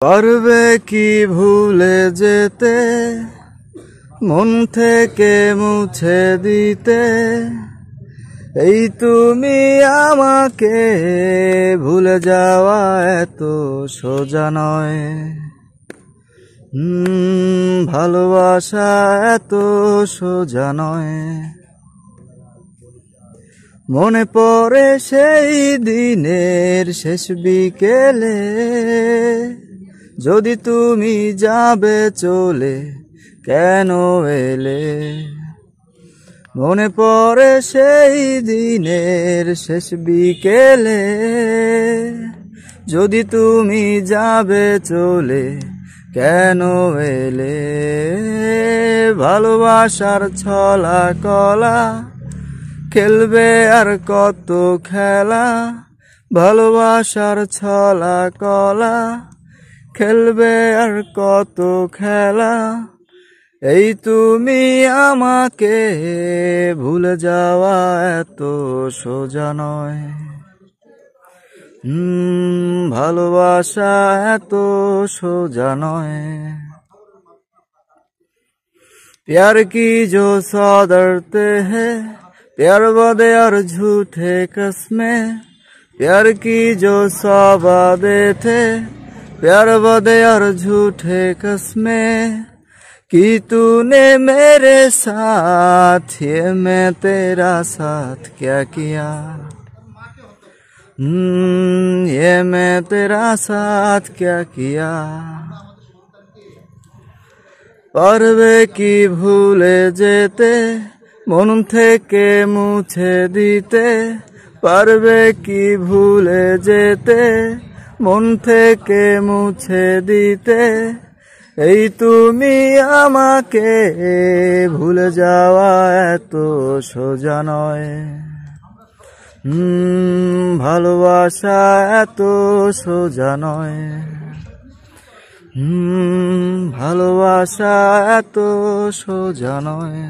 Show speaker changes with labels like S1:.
S1: পারবে কি ভুলে যেতে, মন থেকে মুছে দিতে? এই তুমি আমাকে ভুলে যাওয়া এত সোজা নয়। ভালোবাসা এত সোজা নয়। মনে পড়ে সেই দিনের শেষ বিকেলে, যদি তুমি যাবে চলে কেন এলে? মনে পড়ে সেই দিনের শেষ বিকেলে, যদি তুমি যাবে চলে কেন এলে? ভালোবাসার ছলা কলা খেলবে আর কত খেলা, ভালোবাসার ছলা কলা খেলবে আর কত খেলা। এই তুমি আমাকে ভুলে যাওয়া এত সোজা নয়। ভালোবাসা এত সোজা নয়। प्यार की जो सौदरते हैं, प्यार वादे और झूठे कस्में। प्यार की जो सौवादे थे, प्यार वादे और झूठे कस्में। कि तूने मेरे साथ, ये मैं तेरा साथ क्या किया? ये मैं तेरा साथ क्या किया? পারবে কি ভুলে যেতে, মন থেকে মুছে দিতে? পারবে কি ভুলে যেতে, মন থেকে মুছে দিতে? এই তুমি আমাকে ভুলে যাওয়া এত সোজা নয়। ভালোবাসা এত সোজা নয়। ভালোবাসা এত সোজা নয়।